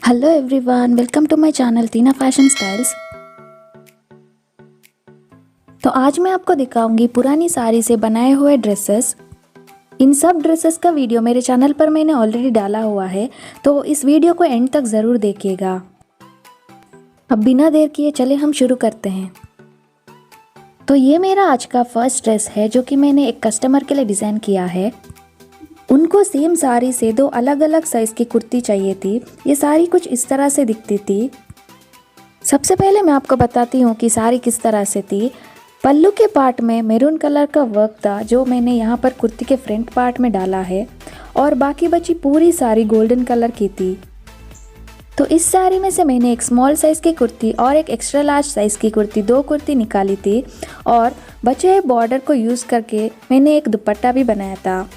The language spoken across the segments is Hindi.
Hello everyone, welcome to my channel Tina fashion styles. तो आज मैं आपको दिखाऊंगी पुरानी साड़ी से बनाए हुए ड्रेसेस। इन सब ड्रेसेस का वीडियो मेरे चैनल पर मैंने ऑलरेडी डाला हुआ है, तो इस वीडियो को एंड तक ज़रूर देखिएगा। अब बिना देर किए चले हम शुरू करते हैं। तो ये मेरा आज का फर्स्ट ड्रेस है जो कि मैंने एक कस्टमर के लिए डिज़ाइन किया है। उनको सेम साड़ी से दो अलग अलग साइज़ की कुर्ती चाहिए थी। ये साड़ी कुछ इस तरह से दिखती थी। सबसे पहले मैं आपको बताती हूँ कि साड़ी किस तरह से थी। पल्लू के पार्ट में मैरून कलर का वर्क था जो मैंने यहाँ पर कुर्ती के फ्रंट पार्ट में डाला है, और बाकी बची पूरी साड़ी गोल्डन कलर की थी। तो इस साड़ी में से मैंने एक स्मॉल साइज़ की कुर्ती और एक एक्स्ट्रा लार्ज साइज़ की कुर्ती, दो कुर्ती निकाली थी, और बचे हुए बॉर्डर को यूज़ करके मैंने एक दुपट्टा भी बनाया था।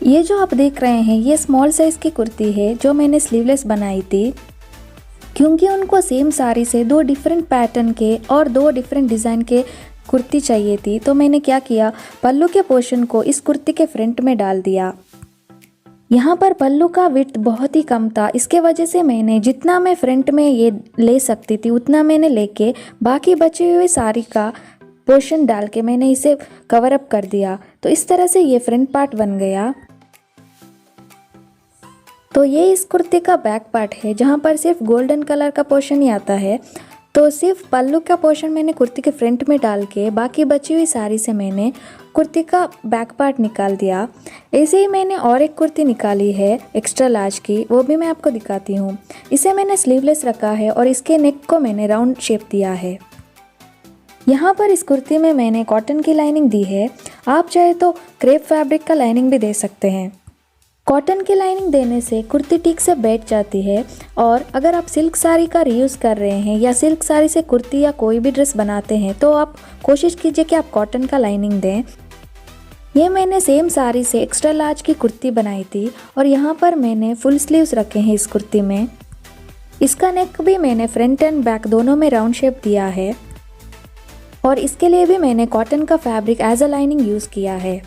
ये जो आप देख रहे हैं ये स्मॉल साइज़ की कुर्ती है जो मैंने स्लीवलेस बनाई थी। क्योंकि उनको सेम साड़ी से दो डिफरेंट पैटर्न के और दो डिफरेंट डिज़ाइन के कुर्ती चाहिए थी, तो मैंने क्या किया, पल्लू के पोर्शन को इस कुर्ती के फ्रंट में डाल दिया। यहाँ पर पल्लू का विड्थ बहुत ही कम था, इसके वजह से मैंने जितना मैं फ्रंट में ये ले सकती थी उतना मैंने लेके बाकी बचे हुए साड़ी का पोर्शन डाल के मैंने इसे कवर अप कर दिया। तो इस तरह से ये फ्रंट पार्ट बन गया। तो ये इस कुर्ती का बैक पार्ट है जहाँ पर सिर्फ गोल्डन कलर का पोर्शन ही आता है। तो सिर्फ पल्लू का पोर्शन मैंने कुर्ती के फ्रंट में डाल के बाकी बची हुई साड़ी से मैंने कुर्ती का बैक पार्ट निकाल दिया। ऐसे ही मैंने और एक कुर्ती निकाली है एक्स्ट्रा लार्ज की, वो भी मैं आपको दिखाती हूँ। इसे मैंने स्लीवलेस रखा है और इसके नेक को मैंने राउंड शेप दिया है। यहाँ पर इस कुर्ती में मैंने कॉटन की लाइनिंग दी है। आप चाहे तो क्रेप फैब्रिक का लाइनिंग भी दे सकते हैं। कॉटन की लाइनिंग देने से कुर्ती ठीक से बैठ जाती है। और अगर आप सिल्क साड़ी का रीयूज़ कर रहे हैं या सिल्क साड़ी से कुर्ती या कोई भी ड्रेस बनाते हैं तो आप कोशिश कीजिए कि आप कॉटन का लाइनिंग दें। ये मैंने सेम साड़ी से एक्स्ट्रा लार्ज की कुर्ती बनाई थी और यहाँ पर मैंने फुल स्लीव्स रखे हैं इस कुर्ती में। इसका नेक भी मैंने फ्रंट एंड बैक दोनों में राउंड शेप दिया है, और इसके लिए भी मैंने कॉटन का fabric as a lining use किया है।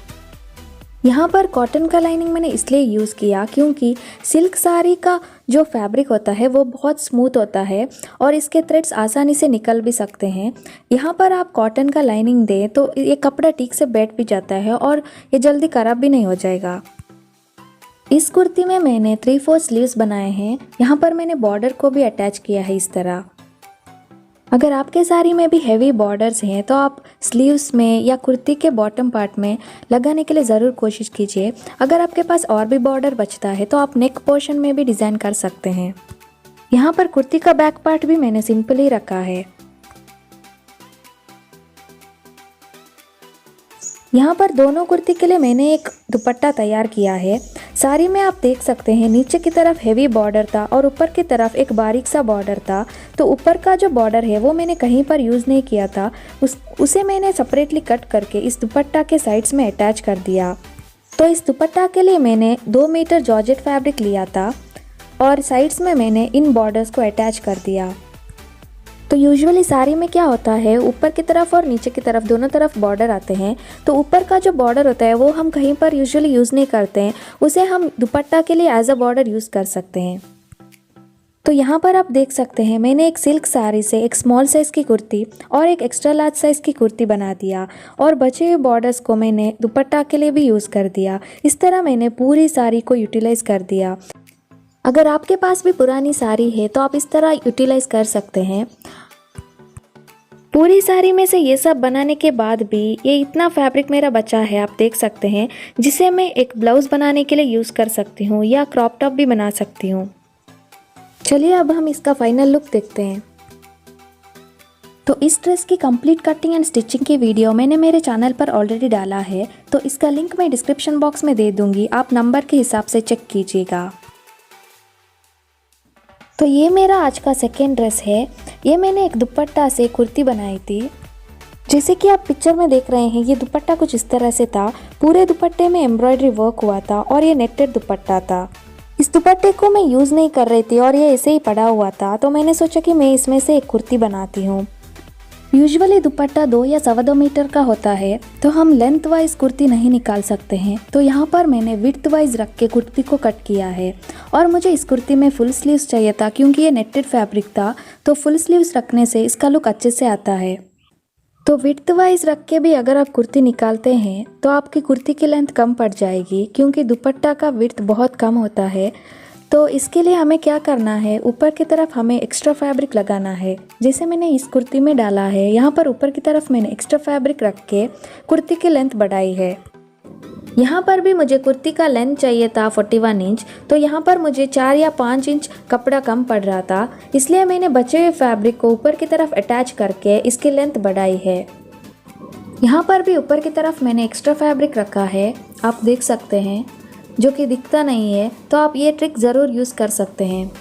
यहाँ पर कॉटन का लाइनिंग मैंने इसलिए यूज़ किया क्योंकि सिल्क साड़ी का जो फैब्रिक होता है वो बहुत स्मूथ होता है और इसके थ्रेड्स आसानी से निकल भी सकते हैं। यहाँ पर आप कॉटन का लाइनिंग दें तो ये कपड़ा ठीक से बैठ भी जाता है और ये जल्दी ख़राब भी नहीं हो जाएगा। इस कुर्ती में मैंने 3/4 स्लीव्स बनाए हैं। यहाँ पर मैंने बॉर्डर को भी अटैच किया है इस तरह। अगर आपके साड़ी में भी हैवी बॉर्डर्स हैं तो आप स्लीव्स में या कुर्ती के बॉटम पार्ट में लगाने के लिए ज़रूर कोशिश कीजिए। अगर आपके पास और भी बॉर्डर बचता है तो आप नेक पोर्शन में भी डिज़ाइन कर सकते हैं। यहाँ पर कुर्ती का बैक पार्ट भी मैंने सिंपल ही रखा है। यहाँ पर दोनों कुर्ती के लिए मैंने एक दुपट्टा तैयार किया है। साड़ी में आप देख सकते हैं नीचे की तरफ हैवी बॉर्डर था और ऊपर की तरफ एक बारीक सा बॉर्डर था। तो ऊपर का जो बॉर्डर है वो मैंने कहीं पर यूज़ नहीं किया था, उसे मैंने सेपरेटली कट करके इस दुपट्टा के साइड्स में अटैच कर दिया। तो इस दुपट्टा के लिए मैंने 2 मीटर जॉर्जेट फैब्रिक लिया था और साइड्स में मैंने इन बॉर्डर्स को अटैच कर दिया। तो यूजुअली साड़ी में क्या होता है, ऊपर की तरफ और नीचे की तरफ दोनों तरफ बॉर्डर आते हैं। तो ऊपर का जो बॉर्डर होता है वो हम कहीं पर यूजुअली यूज़ नहीं करते हैं, उसे हम दुपट्टा के लिए एज अ बॉर्डर यूज़ कर सकते हैं। तो यहाँ पर आप देख सकते हैं मैंने एक सिल्क साड़ी से एक स्मॉल साइज़ की कुर्ती और एक एक्स्ट्रा लार्ज साइज़ की कुर्ती बना दिया, और बचे हुए बॉर्डर्स को मैंने दुपट्टा के लिए भी यूज़ कर दिया। इस तरह मैंने पूरी साड़ी को यूटिलाइज़ कर दिया। अगर आपके पास भी पुरानी साड़ी है तो आप इस तरह यूटिलाइज़ कर सकते हैं। पूरी साड़ी में से ये सब बनाने के बाद भी ये इतना फैब्रिक मेरा बचा है, आप देख सकते हैं, जिसे मैं एक ब्लाउज़ बनाने के लिए यूज़ कर सकती हूँ या क्रॉप टॉप भी बना सकती हूँ। चलिए अब हम इसका फाइनल लुक देखते हैं। तो इस ड्रेस की कंप्लीट कटिंग एंड स्टिचिंग की वीडियो मैंने मेरे चैनल पर ऑलरेडी डाला है, तो इसका लिंक मैं डिस्क्रिप्शन बॉक्स में दे दूँगी, आप नंबर के हिसाब से चेक कीजिएगा। तो ये मेरा आज का सेकेंड ड्रेस है। ये मैंने एक दुपट्टा से कुर्ती बनाई थी। जैसे कि आप पिक्चर में देख रहे हैं ये दुपट्टा कुछ इस तरह से था। पूरे दुपट्टे में एम्ब्रॉयडरी वर्क हुआ था और ये नेटेड दुपट्टा था। इस दुपट्टे को मैं यूज़ नहीं कर रही थी और ये ऐसे ही पड़ा हुआ था, तो मैंने सोचा कि मैं इसमें से एक कुर्ती बनाती हूँ। यूजुअली दुपट्टा 2 या 2.25 मीटर का होता है, तो हम लेंथ वाइज कुर्ती नहीं निकाल सकते हैं। तो यहाँ पर मैंने विड्थ वाइज रख के कुर्ती को कट किया है। और मुझे इस कुर्ती में फुल स्लीव्स चाहिए था, क्योंकि ये नेटेड फैब्रिक था, तो फुल स्लीव्स रखने से इसका लुक अच्छे से आता है। तो विड्थ वाइज रख के भी अगर आप कुर्ती निकालते हैं तो आपकी कुर्ती की लेंथ कम पड़ जाएगी, क्योंकि दुपट्टा का विड्थ बहुत कम होता है। तो इसके लिए हमें क्या करना है, ऊपर की तरफ हमें एक्स्ट्रा फैब्रिक लगाना है। जैसे मैंने इस कुर्ती में डाला है, यहाँ पर ऊपर की तरफ मैंने एक्स्ट्रा फैब्रिक रख के कुर्ती की लेंथ बढ़ाई है। यहाँ पर भी मुझे कुर्ती का लेंथ चाहिए था 41 इंच, तो यहाँ पर मुझे 4 या 5 इंच कपड़ा कम पड़ रहा था, इसलिए मैंने बचे हुए फैब्रिक को ऊपर की तरफ अटैच करके इसकी लेंथ बढ़ाई है। यहाँ पर भी ऊपर की तरफ मैंने एक्स्ट्रा फैब्रिक रखा है, आप देख सकते हैं, जो कि दिखता नहीं है। तो आप ये ट्रिक ज़रूर यूज़ कर सकते हैं।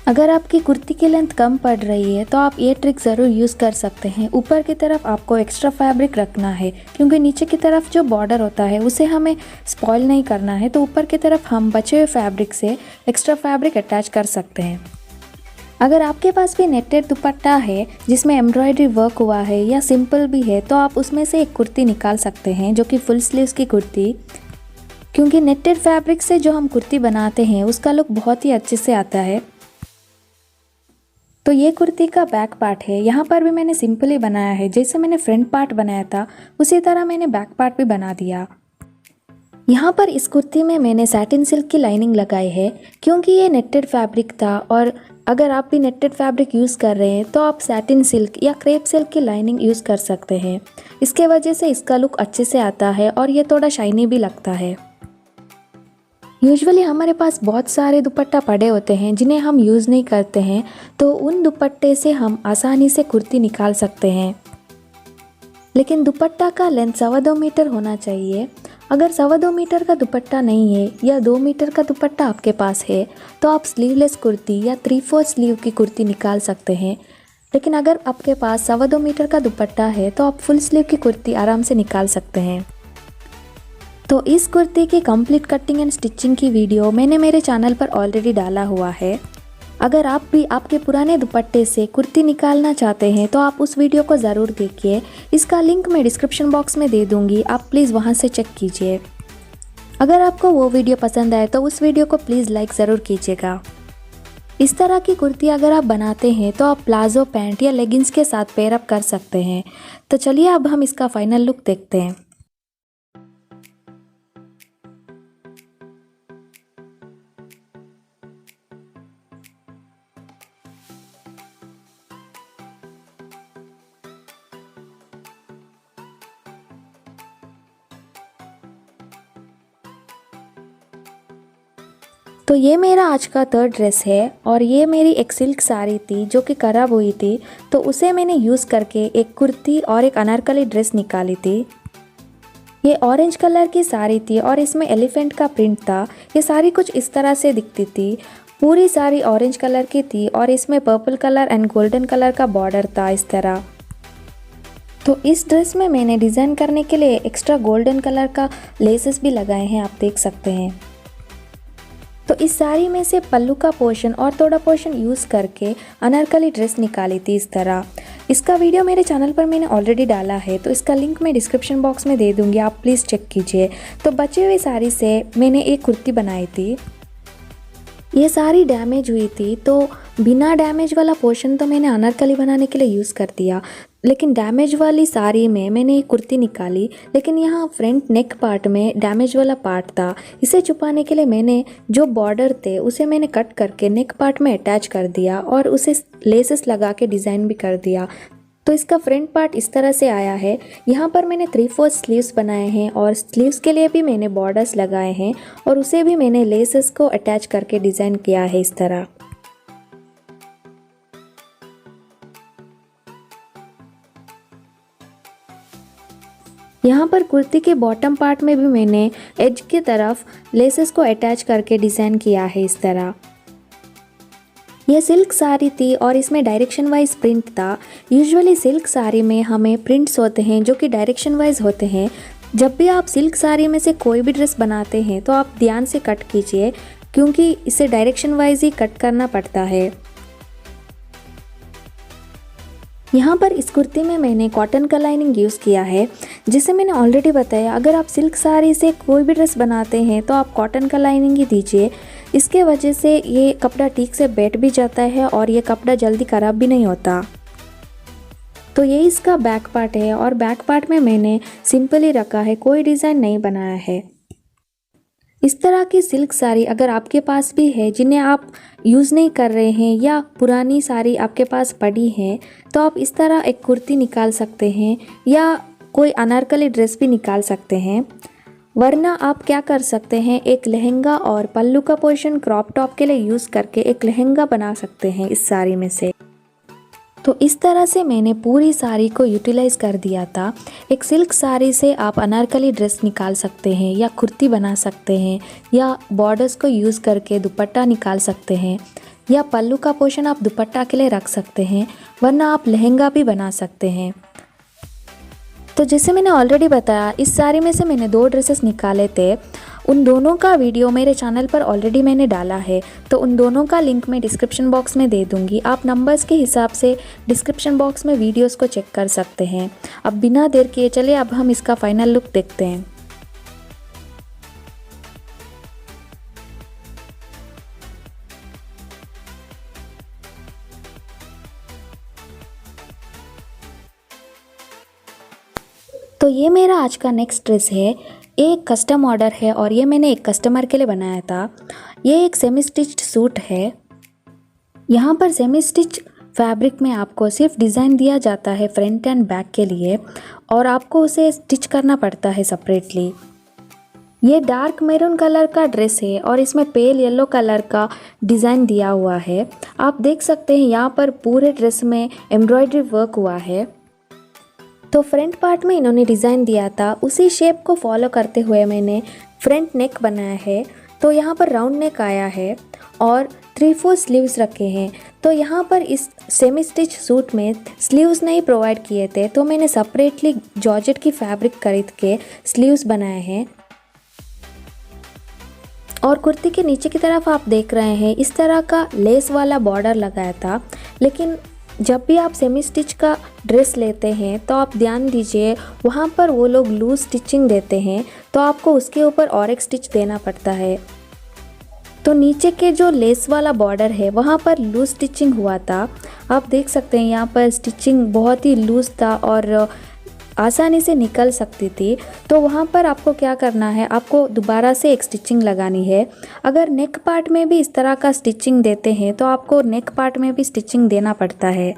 अगर आपकी कुर्ती की लेंथ कम पड़ रही है तो आप ये ट्रिक ज़रूर यूज़ कर सकते हैं। ऊपर की तरफ आपको एक्स्ट्रा फैब्रिक रखना है, क्योंकि नीचे की तरफ जो बॉर्डर होता है उसे हमें स्पॉइल नहीं करना है। तो ऊपर की तरफ हम बचे हुए फैब्रिक से एक्स्ट्रा फैब्रिक अटैच कर सकते हैं। अगर आपके पास भी नेटेड दुपट्टा है जिसमें एम्ब्रॉयडरी वर्क हुआ है या सिंपल भी है, तो आप उसमें से एक कुर्ती निकाल सकते हैं, जो कि फुल स्लीव्स की कुर्ती, क्योंकि नेटेड फैब्रिक से जो हम कुर्ती बनाते हैं उसका लुक बहुत ही अच्छे से आता है। तो ये कुर्ती का बैक पार्ट है। यहाँ पर भी मैंने सिंपल ही बनाया है, जैसे मैंने फ्रंट पार्ट बनाया था उसी तरह मैंने बैक पार्ट भी बना दिया। यहाँ पर इस कुर्ती में मैंने सैटिन सिल्क की लाइनिंग लगाई है, क्योंकि ये नेटेड फैब्रिक था। और अगर आप भी नेटेड फैब्रिक यूज़ कर रहे हैं तो आप सैटिन सिल्क या क्रेप सिल्क की लाइनिंग यूज़ कर सकते हैं। इसके वजह से इसका लुक अच्छे से आता है और ये थोड़ा शाइनी भी लगता है। यूजुअली हमारे पास बहुत सारे दुपट्टा पड़े होते हैं जिन्हें हम यूज़ नहीं करते हैं, तो उन दुपट्टे से हम आसानी से कुर्ती निकाल सकते हैं। लेकिन दुपट्टा का लेंथ 2.25 मीटर होना चाहिए। अगर 2.25 मीटर का दुपट्टा नहीं है या 2 मीटर का दुपट्टा आपके पास है, तो आप स्लीवलेस कुर्ती या 3/4 स्लीव की कुर्ती निकाल सकते हैं। लेकिन अगर आपके पास 2.25 मीटर का दुपट्टा है तो आप फुल स्लीव की कुर्ती आराम से निकाल सकते हैं। तो इस कुर्ती की कंप्लीट कटिंग एंड स्टिचिंग की वीडियो मैंने मेरे चैनल पर ऑलरेडी डाला हुआ है। अगर आप भी आपके पुराने दुपट्टे से कुर्ती निकालना चाहते हैं तो आप उस वीडियो को ज़रूर देखिए। इसका लिंक मैं डिस्क्रिप्शन बॉक्स में दे दूँगी, आप प्लीज़ वहाँ से चेक कीजिए। अगर आपको वो वीडियो पसंद आए तो उस वीडियो को प्लीज़ लाइक ज़रूर कीजिएगा। इस तरह की कुर्ती अगर आप बनाते हैं तो आप प्लाजो पैंट या लेगिंग्स के साथ पेयर अप कर सकते हैं। तो चलिए अब हम इसका फाइनल लुक देखते हैं। तो ये मेरा आज का 3rd ड्रेस है और ये मेरी एक सिल्क साड़ी थी जो कि ख़राब हुई थी, तो उसे मैंने यूज़ करके एक कुर्ती और एक अनारकली ड्रेस निकाली थी। ये ऑरेंज कलर की साड़ी थी और इसमें एलिफेंट का प्रिंट था। ये साड़ी कुछ इस तरह से दिखती थी। पूरी साड़ी ऑरेंज कलर की थी और इसमें purple colour and golden colour का बॉर्डर था इस तरह। तो इस ड्रेस में मैंने डिज़ाइन करने के लिए एक्स्ट्रा गोल्डन कलर का लेसेस भी लगाए हैं, आप देख सकते हैं। तो इस साड़ी में से पल्लू का पोर्शन और थोड़ा पोर्शन यूज़ करके अनारकली ड्रेस निकाली थी इस तरह। इसका वीडियो मेरे चैनल पर मैंने ऑलरेडी डाला है, तो इसका लिंक मैं डिस्क्रिप्शन बॉक्स में दे दूँगी, आप प्लीज़ चेक कीजिए। तो बचे हुए साड़ी से मैंने एक कुर्ती बनाई थी। ये साड़ी डैमेज हुई थी, तो बिना डैमेज वाला पोर्शन तो मैंने अनारकली बनाने के लिए यूज़ कर दिया, लेकिन डैमेज वाली साड़ी में मैंने एक कुर्ती निकाली। लेकिन यहाँ फ्रंट नेक पार्ट में डैमेज वाला पार्ट था। इसे छुपाने के लिए मैंने जो बॉर्डर थे उसे मैंने कट करके नेक पार्ट में अटैच कर दिया और उसे लेसेस लगा के डिज़ाइन भी कर दिया। तो इसका फ्रंट पार्ट इस तरह से आया है। यहाँ पर मैंने 3/4 स्लीव्स बनाए हैं और स्लीव्स के लिए भी मैंने बॉर्डर्स लगाए हैं और उसे भी मैंने लेसेस को अटैच करके डिज़ाइन किया है इस तरह। यहाँ पर कुर्ती के बॉटम पार्ट में भी मैंने एज की तरफ लेसेस को अटैच करके डिज़ाइन किया है इस तरह। यह सिल्क साड़ी थी और इसमें डायरेक्शन वाइज प्रिंट था। यूजुअली सिल्क साड़ी में हमें प्रिंट्स होते हैं जो कि डायरेक्शन वाइज होते हैं। जब भी आप सिल्क साड़ी में से कोई भी ड्रेस बनाते हैं तो आप ध्यान से कट कीजिए, क्योंकि इसे डायरेक्शन वाइज ही कट करना पड़ता है। यहाँ पर इस कुर्ती में मैंने कॉटन का लाइनिंग यूज़ किया है। जिसे मैंने ऑलरेडी बताया, अगर आप सिल्क साड़ी से कोई भी ड्रेस बनाते हैं तो आप कॉटन का लाइनिंग ही दीजिए। इसके वजह से ये कपड़ा ठीक से बैठ भी जाता है और ये कपड़ा जल्दी ख़राब भी नहीं होता। तो ये इसका बैक पार्ट है और बैक पार्ट में मैंने सिंपल ही रखा है, कोई डिज़ाइन नहीं बनाया है। इस तरह की सिल्क साड़ी अगर आपके पास भी है जिन्हें आप यूज़ नहीं कर रहे हैं या पुरानी साड़ी आपके पास पड़ी है, तो आप इस तरह एक कुर्ती निकाल सकते हैं या कोई अनारकली ड्रेस भी निकाल सकते हैं। वरना आप क्या कर सकते हैं, एक लहंगा और पल्लू का पोर्शन क्रॉप टॉप के लिए यूज़ करके एक लहंगा बना सकते हैं इस साड़ी में से। तो इस तरह से मैंने पूरी साड़ी को यूटिलाइज़ कर दिया था। एक सिल्क साड़ी से आप अनारकली ड्रेस निकाल सकते हैं या कुर्ती बना सकते हैं या बॉर्डर्स को यूज़ करके दुपट्टा निकाल सकते हैं या पल्लू का पोर्शन आप दुपट्टा के लिए रख सकते हैं, वरना आप लहंगा भी बना सकते हैं। तो जैसे मैंने ऑलरेडी बताया, इस साड़ी में से मैंने 2 ड्रेसेस निकाले थे। उन दोनों का वीडियो मेरे चैनल पर ऑलरेडी मैंने डाला है, तो उन दोनों का लिंक मैं डिस्क्रिप्शन बॉक्स में दे दूंगी। आप नंबर्स के हिसाब से डिस्क्रिप्शन बॉक्स में वीडियोस को चेक कर सकते हैं। अब बिना देर किए चलिए अब हम इसका फाइनल लुक देखते हैं। तो ये मेरा आज का नेक्स्ट ड्रेस है। ये एक कस्टम ऑर्डर है और ये मैंने एक कस्टमर के लिए बनाया था। ये एक सेमी स्टिच्ड सूट है। यहाँ पर सेमी स्टिच फैब्रिक में आपको सिर्फ डिज़ाइन दिया जाता है फ्रंट एंड बैक के लिए और आपको उसे स्टिच करना पड़ता है सेपरेटली। ये डार्क मैरून कलर का ड्रेस है और इसमें पेल येलो कलर का डिज़ाइन दिया हुआ है। आप देख सकते हैं यहाँ पर पूरे ड्रेस में एम्ब्रॉयडरी वर्क हुआ है। तो फ्रंट पार्ट में इन्होंने डिज़ाइन दिया था, उसी शेप को फॉलो करते हुए मैंने फ्रंट नेक बनाया है। तो यहाँ पर राउंड नेक आया है और 3/4 स्लीव्स रखे हैं। तो यहाँ पर इस सेमी स्टिच सूट में स्लीव्स नहीं प्रोवाइड किए थे, तो मैंने सेपरेटली जॉर्जेट की फैब्रिक खरीद के स्लीव्स बनाए हैं। और कुर्ती के नीचे की तरफ आप देख रहे हैं इस तरह का लेस वाला बॉर्डर लगाया था। लेकिन जब भी आप सेमी स्टिच का ड्रेस लेते हैं तो आप ध्यान दीजिए, वहाँ पर वो लोग लूज स्टिचिंग देते हैं, तो आपको उसके ऊपर और एक स्टिच देना पड़ता है। तो नीचे के जो लेस वाला बॉर्डर है वहाँ पर लूज स्टिचिंग हुआ था। आप देख सकते हैं यहाँ पर स्टिचिंग बहुत ही लूज था और आसानी से निकल सकती थी। तो वहाँ पर आपको क्या करना है, आपको दोबारा से एक स्टिचिंग लगानी है। अगर नेक पार्ट में भी इस तरह का स्टिचिंग देते हैं तो आपको नेक पार्ट में भी स्टिचिंग देना पड़ता है।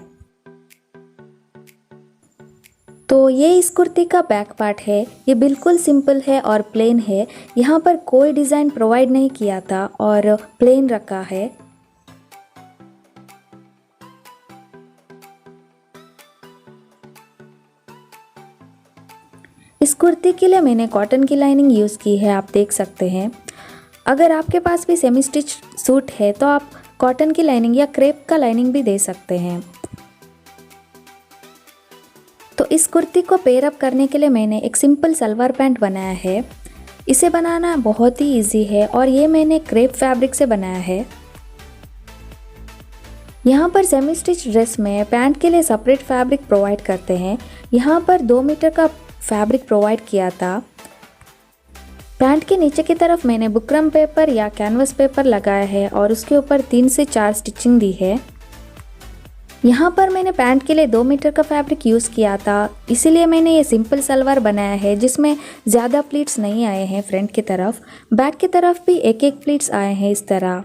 तो ये इस कुर्ती का बैक पार्ट है। ये बिल्कुल सिंपल है और प्लेन है। यहाँ पर कोई डिज़ाइन प्रोवाइड नहीं किया था और प्लेन रखा है। इस कुर्ती के लिए मैंने कॉटन की लाइनिंग यूज़ की है, आप देख सकते हैं। अगर आपके पास भी सेमी स्टिच सूट है तो आप कॉटन की लाइनिंग या क्रेप का लाइनिंग भी दे सकते हैं। तो इस कुर्ती को पेयर अप करने के लिए मैंने एक सिंपल सलवार पैंट बनाया है। इसे बनाना बहुत ही इजी है और ये मैंने क्रेप फैब्रिक से बनाया है। यहाँ पर सेमी स्टिच ड्रेस में पैंट के लिए सेपरेट फैब्रिक प्रोवाइड करते हैं। यहाँ पर 2 मीटर का फैब्रिक प्रोवाइड किया था। पैंट के नीचे की तरफ मैंने बुकरम पेपर या कैनवस पेपर लगाया है और उसके ऊपर 3 से 4 स्टिचिंग दी है। यहाँ पर मैंने पैंट के लिए 2 मीटर का फैब्रिक यूज़ किया था, इसीलिए मैंने ये सिंपल सलवार बनाया है जिसमें ज़्यादा प्लीट्स नहीं आए हैं फ्रंट की तरफ। बैक की तरफ भी एक एक प्लीट्स आए हैं इस तरह।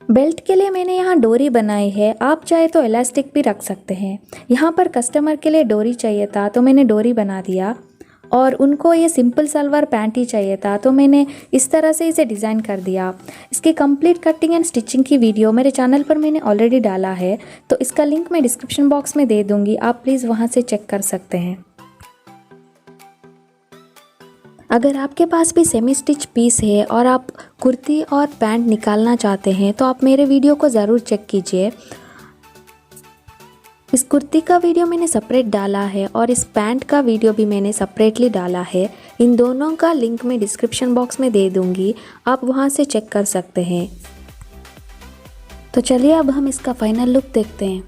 बेल्ट के लिए मैंने यहाँ डोरी बनाई है, आप चाहे तो इलास्टिक भी रख सकते हैं। यहाँ पर कस्टमर के लिए डोरी चाहिए था तो मैंने डोरी बना दिया और उनको ये सिंपल सलवार पैंट ही चाहिए था तो मैंने इस तरह से इसे डिज़ाइन कर दिया। इसकी कंप्लीट कटिंग एंड स्टिचिंग की वीडियो मेरे चैनल पर मैंने ऑलरेडी डाला है, तो इसका लिंक मैं डिस्क्रिप्शन बॉक्स में दे दूँगी, आप प्लीज़ वहाँ से चेक कर सकते हैं। अगर आपके पास भी सेमी स्टिच पीस है और आप कुर्ती और पैंट निकालना चाहते हैं तो आप मेरे वीडियो को ज़रूर चेक कीजिए। इस कुर्ती का वीडियो मैंने सेपरेट डाला है और इस पैंट का वीडियो भी मैंने सेपरेटली डाला है। इन दोनों का लिंक मैं डिस्क्रिप्शन बॉक्स में दे दूँगी, आप वहाँ से चेक कर सकते हैं। तो चलिए अब हम इसका फाइनल लुक देखते हैं।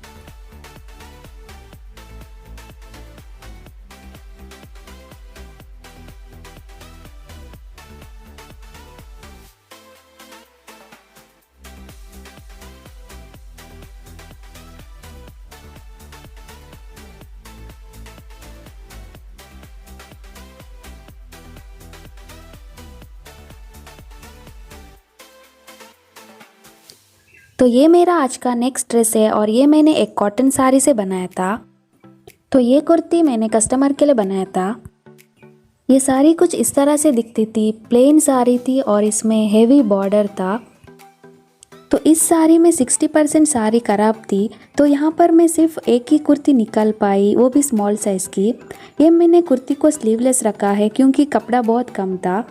तो ये मेरा आज का नेक्स्ट ड्रेस है और ये मैंने एक कॉटन साड़ी से बनाया था। तो ये कुर्ती मैंने कस्टमर के लिए बनाया था। ये साड़ी कुछ इस तरह से दिखती थी, प्लेन साड़ी थी और इसमें हेवी बॉर्डर था। तो इस साड़ी में 60% साड़ी ख़राब थी, तो यहाँ पर मैं सिर्फ एक ही कुर्ती निकाल पाई, वो भी स्मॉल साइज़ की। ये मैंने कुर्ती को स्लीवलेस रखा है क्योंकि कपड़ा बहुत कम था।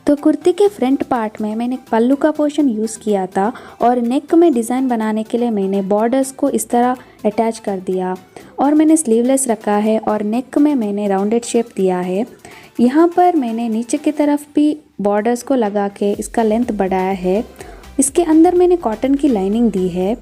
तो कुर्ती के फ्रंट पार्ट में मैंने पल्लू का पोर्शन यूज़ किया था और नेक में डिज़ाइन बनाने के लिए मैंने बॉर्डर्स को इस तरह अटैच कर दिया और मैंने स्लीवलेस रखा है और नेक में मैंने राउंडेड शेप दिया है। यहाँ पर मैंने नीचे की तरफ भी बॉर्डर्स को लगा के इसका लेंथ बढ़ाया है। इसके अंदर मैंने कॉटन की लाइनिंग दी है।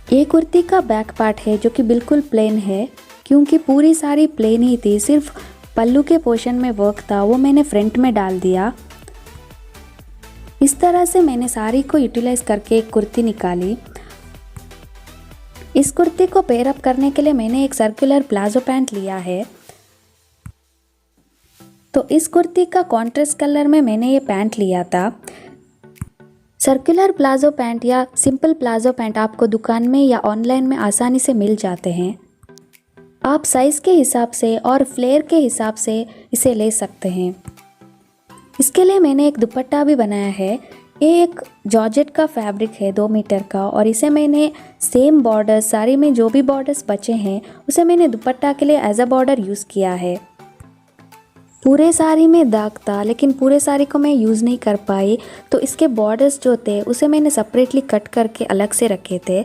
ये कुर्ती का बैक पार्ट है जो कि बिल्कुल प्लेन है क्योंकि पूरी साड़ी प्लेन ही थी, सिर्फ पल्लू के पोर्शन में वर्क था, वो मैंने फ्रंट में डाल दिया। इस तरह से मैंने साड़ी को यूटिलाइज करके एक कुर्ती निकाली। इस कुर्ती को पेयर अप करने के लिए मैंने एक सर्कुलर प्लाजो पैंट लिया है। तो इस कुर्ती का कॉन्ट्रास्ट कलर में मैंने ये पैंट लिया था। सर्कुलर प्लाजो पैंट या सिंपल प्लाजो पैंट आपको दुकान में या ऑनलाइन में आसानी से मिल जाते हैं। आप साइज़ के हिसाब से और फ्लेयर के हिसाब से इसे ले सकते हैं। इसके लिए मैंने एक दुपट्टा भी बनाया है। ये एक जॉर्जेट का फैब्रिक है 2 मीटर का और इसे मैंने सेम बॉर्डर, साड़ी में जो भी बॉर्डर्स बचे हैं उसे मैंने दुपट्टा के लिए एज अ बॉर्डर यूज़ किया है। पूरे साड़ी में दाग था लेकिन पूरे साड़ी को मैं यूज़ नहीं कर पाई, तो इसके बॉर्डर्स जो थे उसे मैंने सेपरेटली कट करके अलग से रखे थे।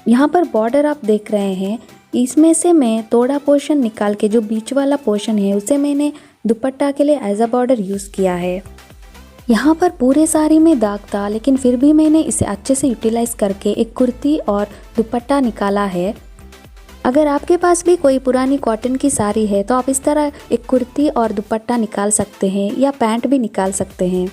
यहाँ पर बॉर्डर आप देख रहे हैं, इसमें से मैं थोड़ा पोर्शन निकाल के जो बीच वाला पोर्शन है उसे मैंने दुपट्टा के लिए एज अ बॉर्डर यूज़ किया है। यहाँ पर पूरे साड़ी में दाग था लेकिन फिर भी मैंने इसे अच्छे से यूटिलाइज़ करके एक कुर्ती और दुपट्टा निकाला है। अगर आपके पास भी कोई पुरानी कॉटन की साड़ी है तो आप इस तरह एक कुर्ती और दुपट्टा निकाल सकते हैं या पैंट भी निकाल सकते हैं।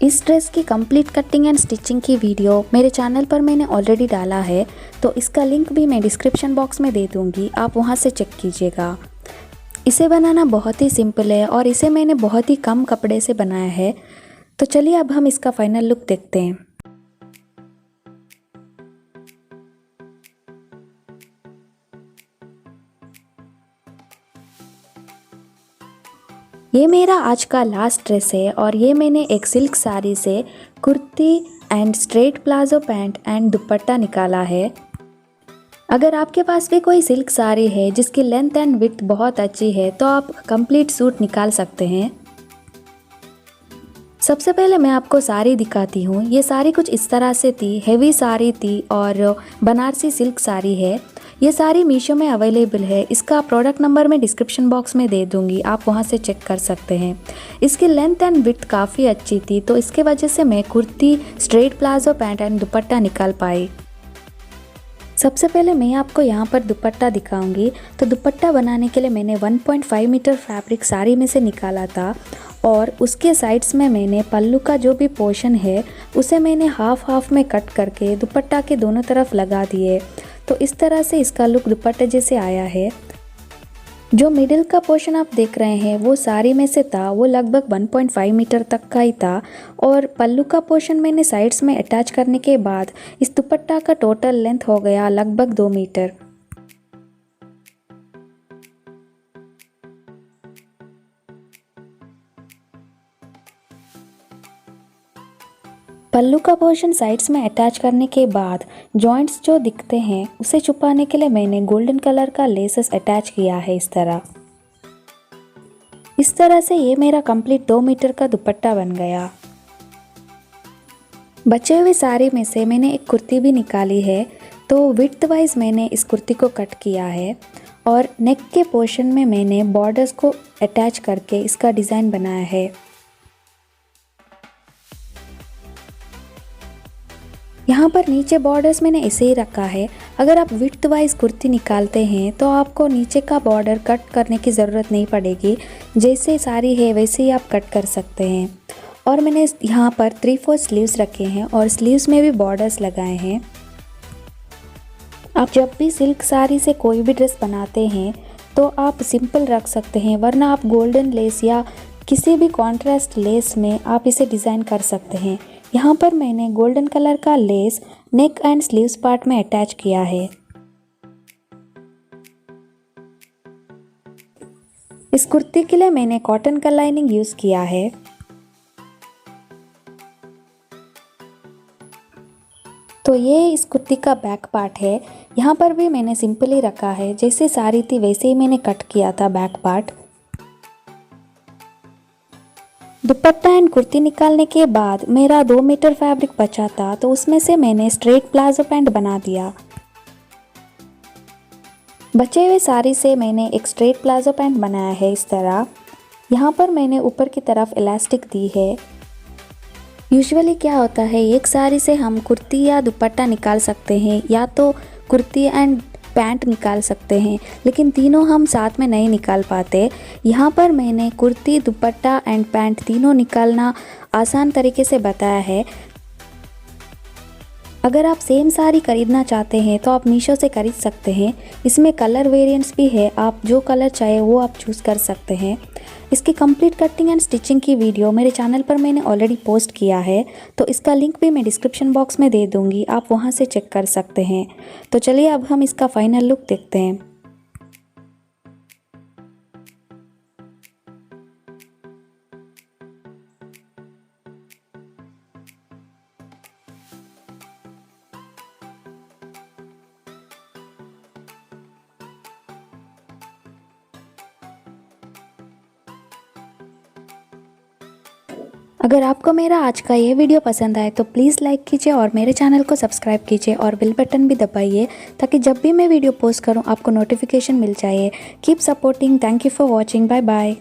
इस ड्रेस की कंप्लीट कटिंग एंड स्टिचिंग की वीडियो मेरे चैनल पर मैंने ऑलरेडी डाला है, तो इसका लिंक भी मैं डिस्क्रिप्शन बॉक्स में दे दूँगी, आप वहाँ से चेक कीजिएगा। इसे बनाना बहुत ही सिंपल है और इसे मैंने बहुत ही कम कपड़े से बनाया है। तो चलिए अब हम इसका फाइनल लुक देखते हैं। ये मेरा आज का लास्ट ड्रेस है और ये मैंने एक सिल्क साड़ी से kurti and straight palazzo pant and दुपट्टा निकाला है। अगर आपके पास भी कोई सिल्क साड़ी है जिसकी लेंथ एंड विड्थ बहुत अच्छी है तो आप कंप्लीट सूट निकाल सकते हैं। सबसे पहले मैं आपको साड़ी दिखाती हूँ। ये साड़ी कुछ इस तरह से थी, हेवी साड़ी थी और बनारसी सिल्क साड़ी है। ये साड़ी मीशो में अवेलेबल है। इसका प्रोडक्ट नंबर मैं डिस्क्रिप्शन बॉक्स में दे दूँगी, आप वहाँ से चेक कर सकते हैं। इसकी लेंथ एंड विड्थ काफ़ी अच्छी थी, तो इसके वजह से मैं kurti, straight palazzo pant and दुपट्टा निकाल पाई। सबसे पहले मैं आपको यहाँ पर दुपट्टा दिखाऊंगी। तो दुपट्टा बनाने के लिए मैंने 1.5 मीटर फैब्रिक साड़ी में से निकाला था और उसके साइड्स में मैंने पल्लू का जो भी पोर्शन है उसे मैंने हाफ में कट करके दुपट्टा के दोनों तरफ लगा दिए। तो इस तरह से इसका लुक दुपट्टे जैसे आया है। जो मिडिल का पोर्शन आप देख रहे हैं वो साड़ी में से था, वो लगभग 1.5 मीटर तक का ही था और पल्लू का पोर्शन मैंने साइड्स में अटैच करने के बाद इस दुपट्टा का टोटल लेंथ हो गया लगभग 2 मीटर। पल्लू का पोर्शन साइड्स में अटैच करने के बाद जॉइंट्स जो दिखते हैं उसे छुपाने के लिए मैंने गोल्डन कलर का लेसेस अटैच किया है इस तरह से ये मेरा कंप्लीट 2 मीटर का दुपट्टा बन गया। बचे हुए साड़ी में से मैंने एक कुर्ती भी निकाली है, तो विड्थ वाइज मैंने इस कुर्ती को कट किया है और नेक के पोर्शन में मैंने बॉर्डर्स को अटैच करके इसका डिज़ाइन बनाया है। यहाँ पर नीचे बॉर्डर्स मैंने ऐसे ही रखा है। अगर आप विड्थ वाइज कुर्ती निकालते हैं तो आपको नीचे का बॉर्डर कट करने की ज़रूरत नहीं पड़ेगी, जैसे साड़ी है वैसे ही आप कट कर सकते हैं। और मैंने यहाँ पर 3/4 स्लीव्स रखे हैं और स्लीव्स में भी बॉर्डर्स लगाए हैं। आप जब भी सिल्क साड़ी से कोई भी ड्रेस बनाते हैं तो आप सिंपल रख सकते हैं, वरना आप गोल्डन लेस या किसी भी कॉन्ट्रास्ट लेस में आप इसे डिज़ाइन कर सकते हैं। यहाँ पर मैंने गोल्डन कलर का less neck and sleeves part में अटैच किया है। इस कुर्ती के लिए मैंने कॉटन का लाइनिंग यूज़ किया है। तो ये इस कुर्ती का बैक पार्ट है। यहाँ पर भी मैंने सिंपल ही रखा है, जैसे साड़ी थी वैसे ही मैंने कट किया था back part. Dupatta and kurti निकालने के बाद मेरा 2 मीटर फैब्रिक बचा था, तो उसमें से मैंने स्ट्रेट प्लाजो पैंट बना दिया। बचे हुए साड़ी से मैंने एक स्ट्रेट प्लाजो पैंट बनाया है इस तरह। यहाँ पर मैंने ऊपर की तरफ इलास्टिक दी है। यूजुअली क्या होता है, एक साड़ी से हम कुर्ती या दुपट्टा निकाल सकते हैं या तो कुर्ती एंड पैंट निकाल सकते हैं, लेकिन तीनों हम साथ में नहीं निकाल पाते। यहाँ पर मैंने कुर्ती, दुपट्टा एंड पैंट तीनों निकालना आसान तरीके से बताया है। अगर आप सेम साड़ी खरीदना चाहते हैं तो आप मीशो से खरीद सकते हैं। इसमें कलर वेरिएंट्स भी है, आप जो कलर चाहे वो आप चूज़ कर सकते हैं। इसकी कंप्लीट कटिंग एंड स्टिचिंग की वीडियो मेरे चैनल पर मैंने ऑलरेडी पोस्ट किया है, तो इसका लिंक भी मैं डिस्क्रिप्शन बॉक्स में दे दूँगी, आप वहाँ से चेक कर सकते हैं। तो चलिए अब हम इसका फाइनल लुक देखते हैं। अगर आपको मेरा आज का ये वीडियो पसंद आए तो प्लीज़ लाइक कीजिए और मेरे चैनल को सब्सक्राइब कीजिए और बेल बटन भी दबाइए, ताकि जब भी मैं वीडियो पोस्ट करूं आपको नोटिफिकेशन मिल जाए। Keep supporting. Thank you for watching. Bye bye.